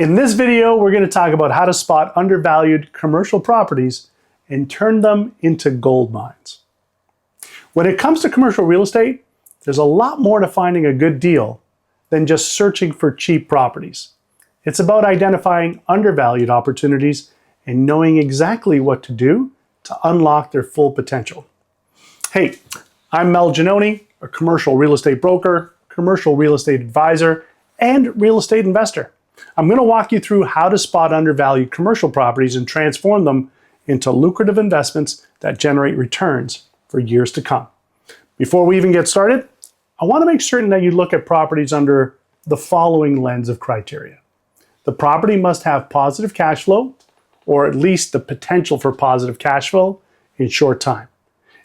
In this video, we're going to talk about how to spot undervalued commercial properties and turn them into gold mines. When it comes to commercial real estate, there's a lot more to finding a good deal than just searching for cheap properties. It's about identifying undervalued opportunities and knowing exactly what to do to unlock their full potential. Hey, I'm Mel Giannone, a commercial real estate broker, commercial real estate advisor, and real estate investor. I'm going to walk you through how to spot undervalued commercial properties and transform them into lucrative investments that generate returns for years to come. Before we even get started, I want to make certain that you look at properties under the following lens of criteria. The property must have positive cash flow, or at least the potential for positive cash flow in short time.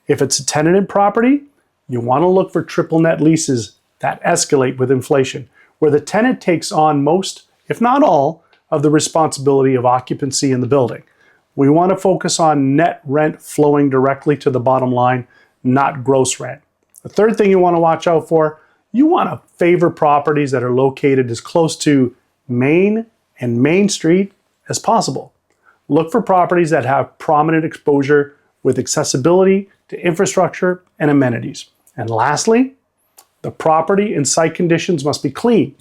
If it's a tenanted property, you want to look for triple net leases that escalate with inflation, where the tenant takes on most, if not all, of the responsibility of occupancy in the building. We want to focus on net rent flowing directly to the bottom line, not gross rent. The third thing you want to watch out for, you want to favor properties that are located as close to Main and Main Street as possible. Look for properties that have prominent exposure with accessibility to infrastructure and amenities. And lastly, the property and site conditions must be clean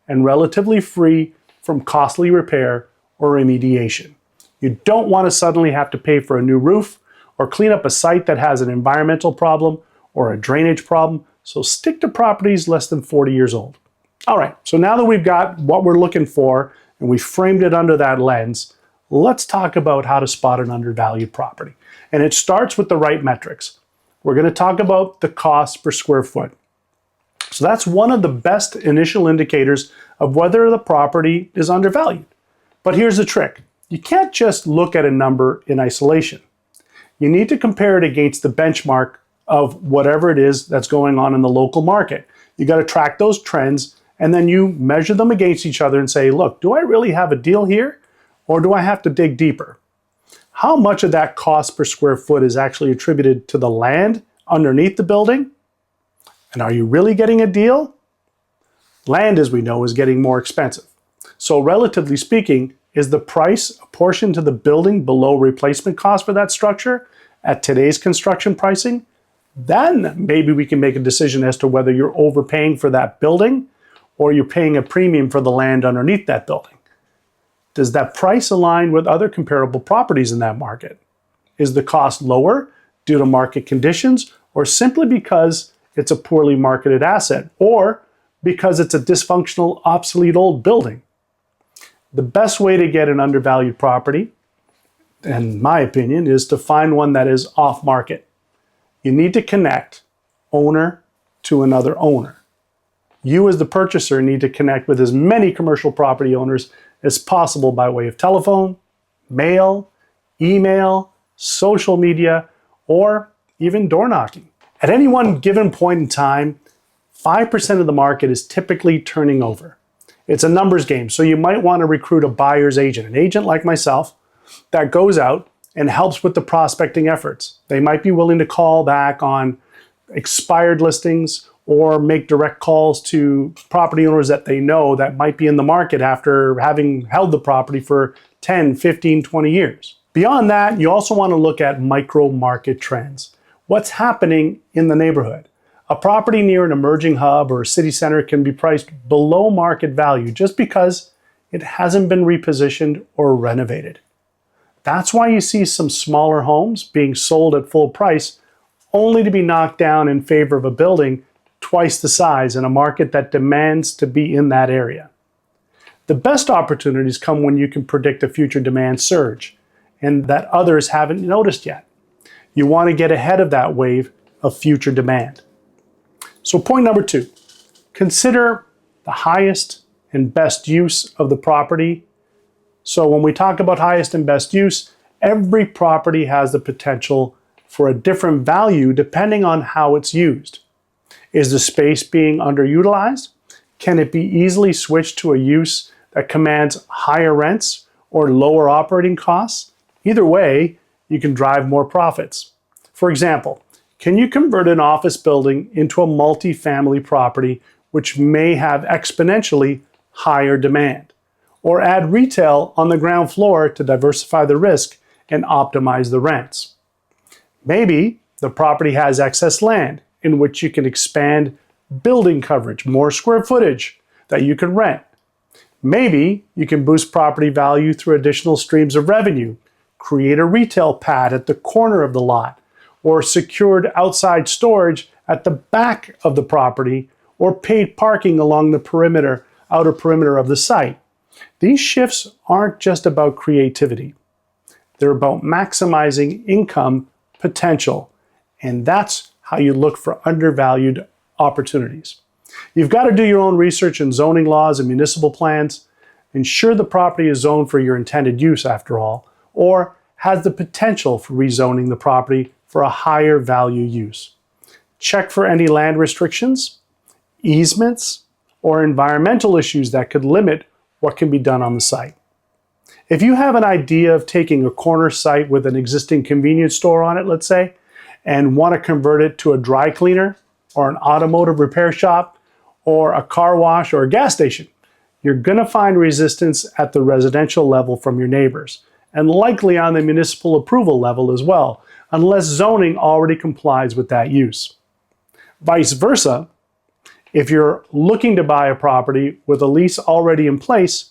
and relatively free from costly repair or remediation. You don't want to suddenly have to pay for a new roof or clean up a site that has an environmental problem or a drainage problem, so stick to properties less than 40 years old. All right, so now that we've got what we're looking for and we framed it under that lens, let's talk about how to spot an undervalued property. And it starts with the right metrics. We're going to talk about the cost per square foot. So that's one of the best initial indicators of whether the property is undervalued. But here's the trick. You can't just look at a number in isolation. You need to compare it against the benchmark of whatever it is that's going on in the local market. You got to track those trends and then you measure them against each other and say, look, do I really have a deal here or do I have to dig deeper? How much of that cost per square foot is actually attributed to the land underneath the building? And are you really getting a deal? Land, as we know, is getting more expensive. So relatively speaking, is the price apportioned to the building below replacement cost for that structure at today's construction pricing? Then maybe we can make a decision as to whether you're overpaying for that building or you're paying a premium for the land underneath that building. Does that price align with other comparable properties in that market? Is the cost lower due to market conditions or simply because it's a poorly marketed asset or because it's a dysfunctional, obsolete old building? The best way to get an undervalued property, in my opinion, is to find one that is off market. You need to connect owner to another owner. You as the purchaser need to connect with as many commercial property owners as possible by way of telephone, mail, email, social media, or even door knocking. At any one given point in time, 5% of the market is typically turning over. It's a numbers game, so you might want to recruit a buyer's agent, an agent like myself that goes out and helps with the prospecting efforts. They might be willing to call back on expired listings or make direct calls to property owners that they know that might be in the market after having held the property for 10, 15, 20 years. Beyond that, you also want to look at micro market trends. What's happening in the neighborhood? A property near an emerging hub or a city center can be priced below market value just because it hasn't been repositioned or renovated. That's why you see some smaller homes being sold at full price only to be knocked down in favor of a building twice the size in a market that demands to be in that area. The best opportunities come when you can predict a future demand surge and that others haven't noticed yet. You want to get ahead of that wave of future demand. So point number 2, consider the highest and best use of the property. So when we talk about highest and best use, every property has the potential for a different value depending on how it's used. Is the space being underutilized? Can it be easily switched to a use that commands higher rents or lower operating costs? Either way, you can drive more profits. For example, can you convert an office building into a multi-family property which may have exponentially higher demand? or add retail on the ground floor to diversify the risk and optimize the rents. Maybe the property has excess land in which you can expand building coverage, more square footage that you can rent. Maybe you can boost property value through additional streams of revenue, create a retail pad at the corner of the lot, or secured outside storage at the back of the property, or paid parking along the outer perimeter of the site. These shifts aren't just about creativity. They're about maximizing income potential, and that's how you look for undervalued opportunities. You've got to do your own research in zoning laws and municipal plans. Ensure the property is zoned for your intended use, after all, or has the potential for rezoning the property for a higher value use. Check for any land restrictions, easements, or environmental issues that could limit what can be done on the site. If you have an idea of taking a corner site with an existing convenience store on it, let's say, and want to convert it to a dry cleaner or an automotive repair shop or a car wash or a gas station, you're going to find resistance at the residential level from your neighbors, and likely on the municipal approval level as well, unless zoning already complies with that use. Vice versa, if you're looking to buy a property with a lease already in place,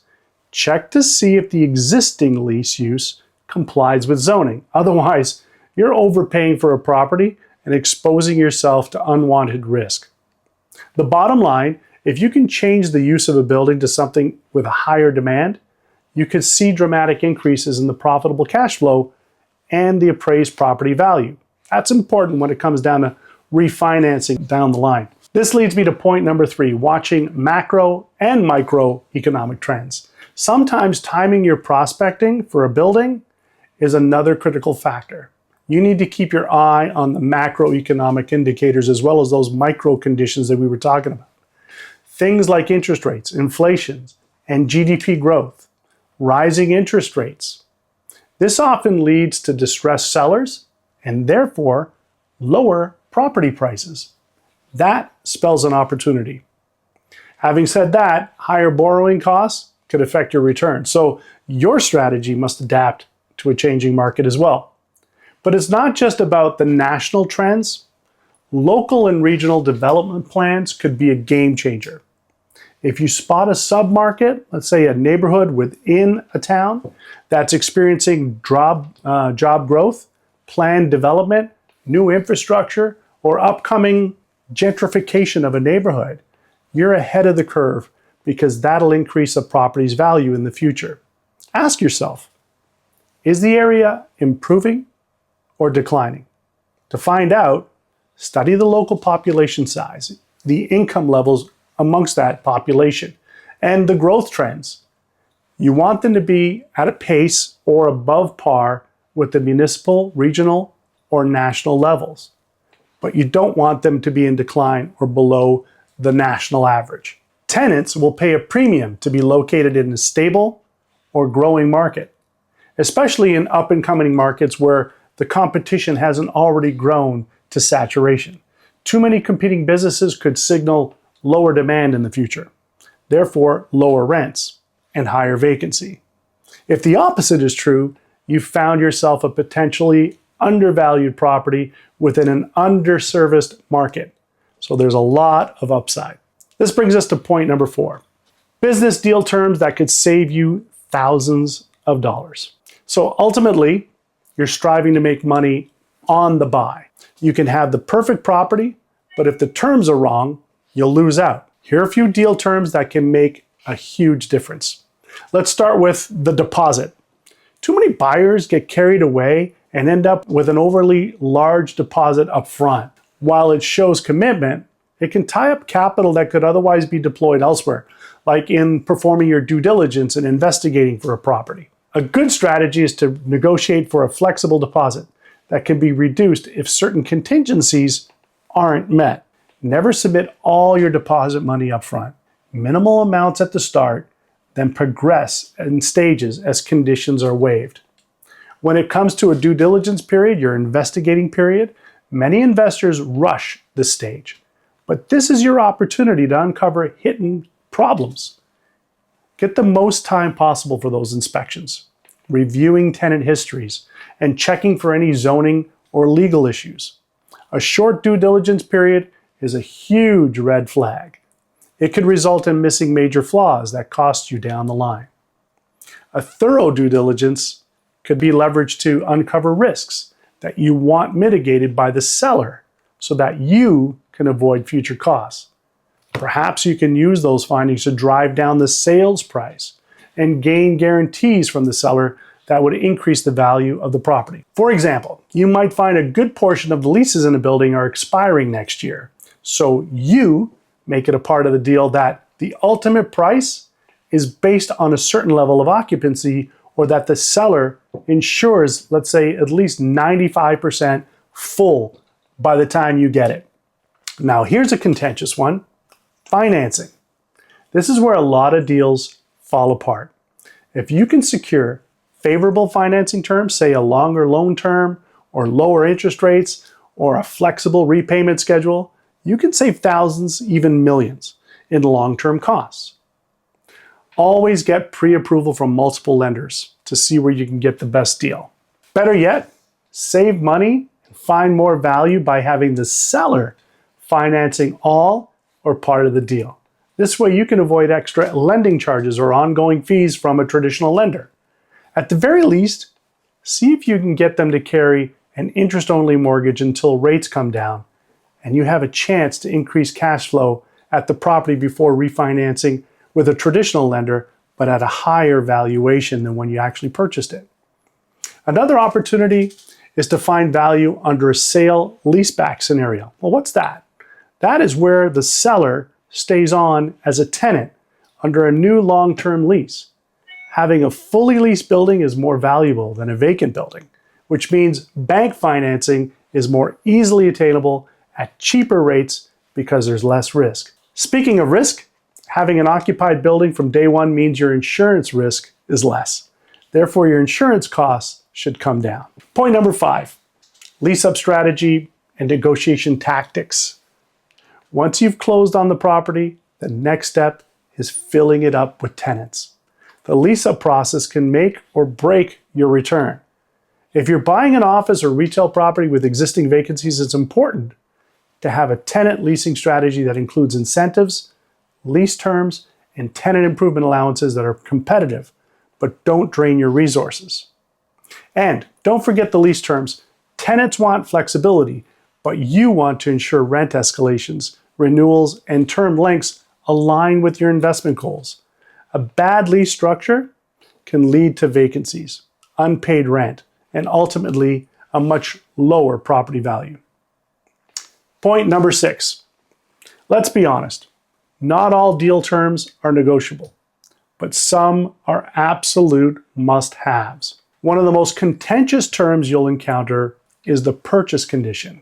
check to see if the existing lease use complies with zoning. Otherwise, you're overpaying for a property and exposing yourself to unwanted risk. The bottom line, if you can change the use of a building to something with a higher demand, you could see dramatic increases in the profitable cash flow and the appraised property value. That's important when it comes down to refinancing down the line. This leads me to point number 3, watching macro and micro economic trends. Sometimes timing your prospecting for a building is another critical factor. You need to keep your eye on the macroeconomic indicators as well as those micro conditions that we were talking about. Things like interest rates, inflation, and GDP growth, rising interest rates. This often leads to distressed sellers and therefore lower property prices. That spells an opportunity. Having said that, higher borrowing costs could affect your return. So your strategy must adapt to a changing market as well. But it's not just about the national trends. Local and regional development plans could be a game changer. If you spot a submarket, let's say a neighborhood within a town that's experiencing job growth, planned development, new infrastructure, or upcoming gentrification of a neighborhood, you're ahead of the curve because that'll increase a property's value in the future. Ask yourself, is the area improving or declining? To find out, study the local population size, the income levels amongst that population, and the growth trends. You want them to be at a pace or above par with the municipal, regional, or national levels. But you don't want them to be in decline or below the national average. Tenants will pay a premium to be located in a stable or growing market, especially in up-and-coming markets where the competition hasn't already grown to saturation. Too many competing businesses could signal lower demand in the future, therefore lower rents and higher vacancy. If the opposite is true, you've found yourself a potentially undervalued property within an underserviced market. So there's a lot of upside. This brings us to point number 4, business deal terms that could save you thousands of dollars. So ultimately, you're striving to make money on the buy. You can have the perfect property, but if the terms are wrong, you'll lose out. Here are a few deal terms that can make a huge difference. Let's start with the deposit. Too many buyers get carried away and end up with an overly large deposit up front. While it shows commitment, it can tie up capital that could otherwise be deployed elsewhere, like in performing your due diligence and investigating for a property. A good strategy is to negotiate for a flexible deposit that can be reduced if certain contingencies aren't met. Never submit all your deposit money up front. Minimal amounts at the start, then progress in stages as conditions are waived. When it comes to a due diligence period, your investigating period, many investors rush this stage. But this is your opportunity to uncover hidden problems. Get the most time possible for those inspections, reviewing tenant histories, and checking for any zoning or legal issues. A short due diligence period is a huge red flag. It could result in missing major flaws that cost you down the line. A thorough due diligence could be leveraged to uncover risks that you want mitigated by the seller so that you can avoid future costs. Perhaps you can use those findings to drive down the sales price and gain guarantees from the seller that would increase the value of the property. For example, you might find a good portion of the leases in a building are expiring next year, so you make it a part of the deal that the ultimate price is based on a certain level of occupancy, or that the seller ensures, let's say, at least 95% full by the time you get it. Now, here's a contentious one: financing. This is where a lot of deals fall apart. If you can secure favorable financing terms, say a longer loan term or lower interest rates or a flexible repayment schedule, you can save thousands, even millions in long-term costs. Always get pre-approval from multiple lenders to see where you can get the best deal. Better yet, save money and find more value by having the seller financing all or part of the deal. This way you can avoid extra lending charges or ongoing fees from a traditional lender. At the very least, see if you can get them to carry an interest-only mortgage until rates come down and you have a chance to increase cash flow at the property before refinancing with a traditional lender, but at a higher valuation than when you actually purchased it. Another opportunity is to find value under a sale leaseback scenario. Well, what's that? That is where the seller stays on as a tenant under a new long-term lease. Having a fully leased building is more valuable than a vacant building, which means bank financing is more easily attainable at cheaper rates because there's less risk. Speaking of risk, having an occupied building from day one means your insurance risk is less. Therefore, your insurance costs should come down. Point number 5, lease-up strategy and negotiation tactics. Once you've closed on the property, the next step is filling it up with tenants. The lease-up process can make or break your return. If you're buying an office or retail property with existing vacancies, it's important to have a tenant leasing strategy that includes incentives, lease terms, and tenant improvement allowances that are competitive, but don't drain your resources. And don't forget the lease terms. Tenants want flexibility, but you want to ensure rent escalations, renewals, and term lengths align with your investment goals. A bad lease structure can lead to vacancies, unpaid rent, and ultimately a much lower property value. Point number 6. Let's be honest. Not all deal terms are negotiable, but some are absolute must-haves. One of the most contentious terms you'll encounter is the purchase condition.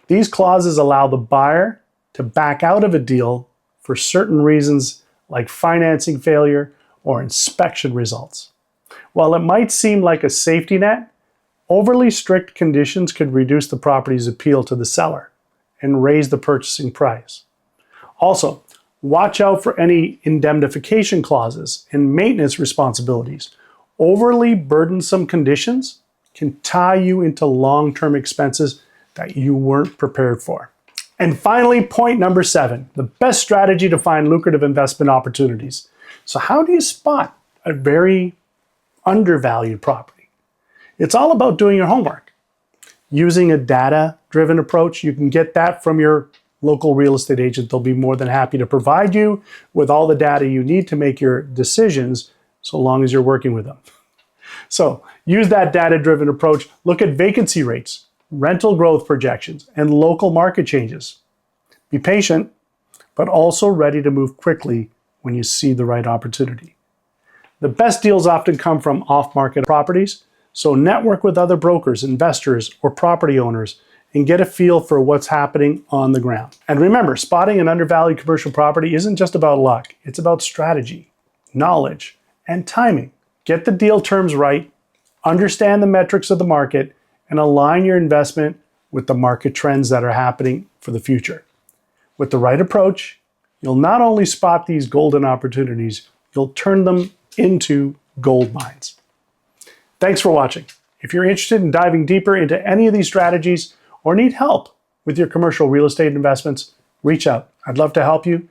These clauses allow the buyer to back out of a deal for certain reasons like financing failure or inspection results. While it might seem like a safety net, overly strict conditions could reduce the property's appeal to the seller and raise the purchasing price. Also, watch out for any indemnification clauses and maintenance responsibilities. Overly burdensome conditions can tie you into long-term expenses that you weren't prepared for. And finally, point number 7, the best strategy to find lucrative investment opportunities. So how do you spot a very undervalued property? It's all about doing your homework. Using a data-driven approach, you can get that from your local real estate agent. They'll be more than happy to provide you with all the data you need to make your decisions, so long as you're working with them. So use that data-driven approach. Look at vacancy rates, rental growth projections, and local market changes. Be patient, but also ready to move quickly when you see the right opportunity. The best deals often come from off-market properties, so network with other brokers, investors, or property owners and get a feel for what's happening on the ground. And remember, spotting an undervalued commercial property isn't just about luck. It's about strategy, knowledge, and timing. Get the deal terms right, understand the metrics of the market, and align your investment with the market trends that are happening for the future. With the right approach, you'll not only spot these golden opportunities, you'll turn them into gold mines. Thanks for watching. If you're interested in diving deeper into any of these strategies or need help with your commercial real estate investments, reach out. I'd love to help you.